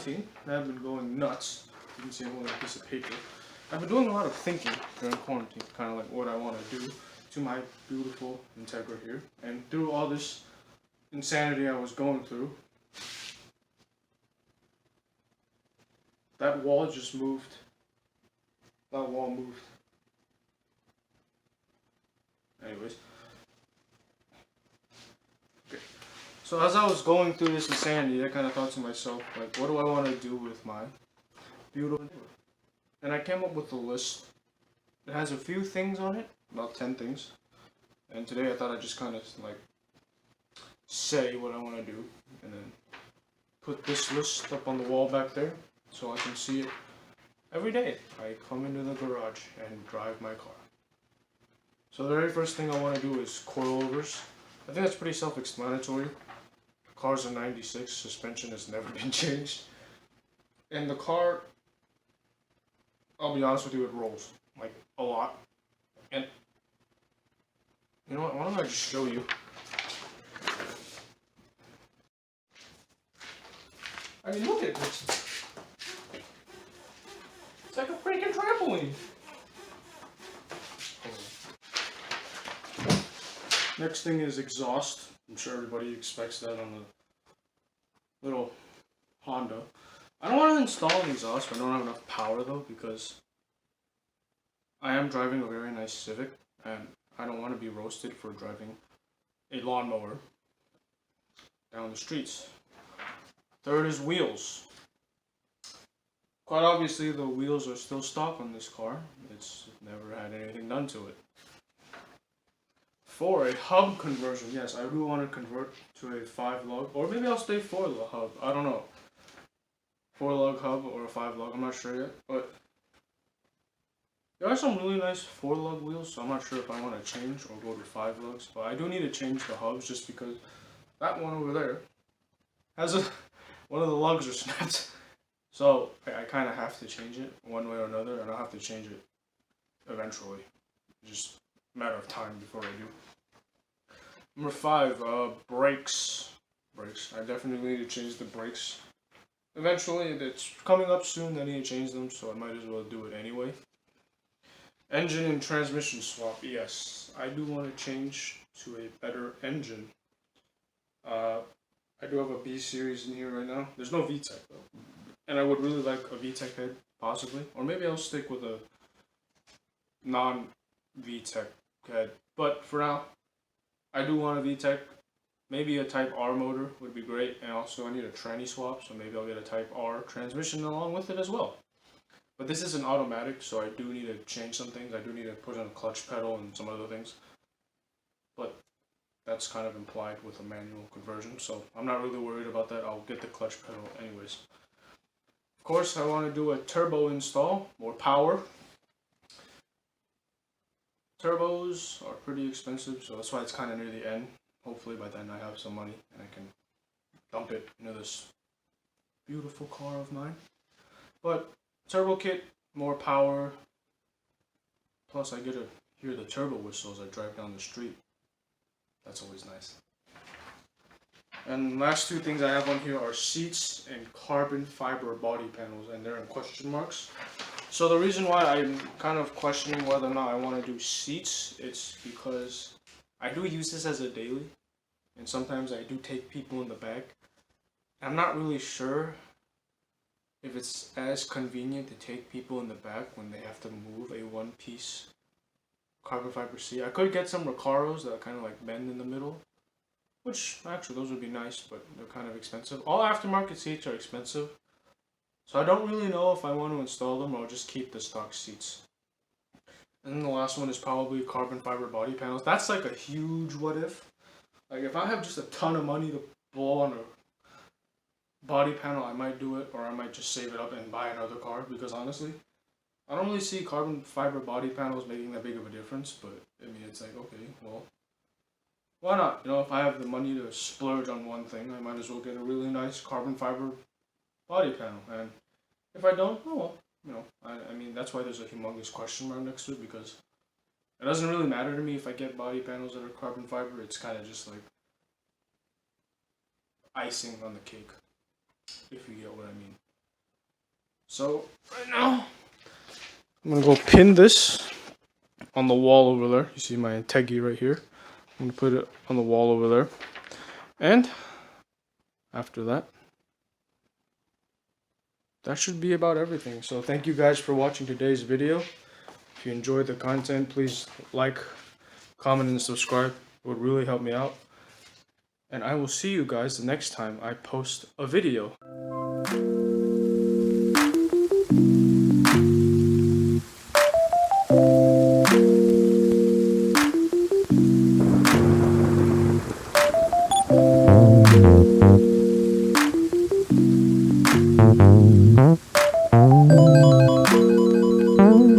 quarantine, I've been going nuts. You can see I'm holding a piece of paper. I've been doing a lot of thinking during quarantine, kind of like what I want to do to my beautiful Integra here. And through all this insanity I was going through, that wall just moved. That wall moved. Anyways. Okay. So as I was going through this insanity, I kind of thought to myself, like, what do I want to do with my beautiful neighbor? And I came up with a list. It has a few things on it, about 10 things. And today I thought I'd just kind of like say what I want to do, and then put this list up on the wall back there so I can see it every day. I come into the garage and drive my car. So the very first thing I want to do is coilovers. I think that's pretty self-explanatory. The car's a 96, suspension has never been changed. And the car, I'll be honest with you, it rolls. Like, a lot. And, you know what, why don't I just show you. I mean, look at this. It's like a freaking trampoline. Next thing is exhaust. I'm sure everybody expects that on the little Honda. I don't want to install an exhaust, but I don't have enough power though, because I am driving a very nice Civic, and I don't want to be roasted for driving a lawnmower down the streets. Third is wheels. Quite obviously, the wheels are still stock on this car. It's never had anything done to it. 4, a hub conversion. Yes, I do want to convert to a 5-lug, or maybe I'll stay 4-lug hub. I don't know. 4-lug hub or a 5-lug, I'm not sure yet. But there are some really nice 4-lug wheels, so I'm not sure if I want to change or go to 5 lugs. But I do need to change the hubs just because that one over there has one of the lugs are snapped. So I kind of have to change it one way or another, and I'll have to change it eventually. Just a matter of time before I do. Number 5, brakes. Brakes. I definitely need to change the brakes. Eventually, it's coming up soon. I need to change them, so I might as well do it anyway. Engine and transmission swap. Yes, I do want to change to a better engine. I do have a B series in here right now. There's no VTEC though, and I would really like a VTEC head possibly, or maybe I'll stick with a non-VTEC head. But for now, I do want a VTEC. Maybe a Type R motor would be great, and also I need a tranny swap, so maybe I'll get a Type R transmission along with it as well. But this is an automatic, so I do need to change some things. I do need to put in a clutch pedal and some other things. But that's kind of implied with a manual conversion, so I'm not really worried about that. I'll get the clutch pedal anyways. Of course, I want to do a turbo install, more power. Turbos are pretty expensive, so that's why it's kind of near the end. Hopefully by then I have some money and I can dump it into this beautiful car of mine. But turbo kit, more power, plus I get to hear the turbo whistle as I drive down the street. That's always nice. And last 2 things I have on here are seats and carbon fiber body panels, and they're in question marks. So the reason why I'm kind of questioning whether or not I want to do seats, it's because I do use this as a daily, and sometimes I do take people in the back. I'm not really sure if it's as convenient to take people in the back when they have to move a one-piece carbon fiber seat. I could get some Recaros that kind of like bend in the middle, which actually those would be nice, but they're kind of expensive. All aftermarket seats are expensive, so I don't really know if I want to install them or I'll just keep the stock seats. And then the last one is probably carbon fiber body panels. That's like a huge what if. Like if I have just a ton of money to blow on a body panel, I might do it, or I might just save it up and buy another car, because honestly, I don't really see carbon fiber body panels making that big of a difference. But I mean, it's like, okay, well, why not? You know, if I have the money to splurge on one thing, I might as well get a really nice carbon fiber body panel. And if I don't, oh well, you know, I mean, that's why there's a humongous question mark next to it, because it doesn't really matter to me if I get body panels that are carbon fiber. It's kind of just like icing on the cake, if you get what I mean. So right now, I'm gonna go pin this on the wall over there. You see my Integra right here. I'm gonna put it on the wall over there. And after that, that should be about everything. So thank you guys for watching today's video. If you enjoyed the content, please like, comment, and subscribe. It would really help me out. And I will see you guys the next time I post a video.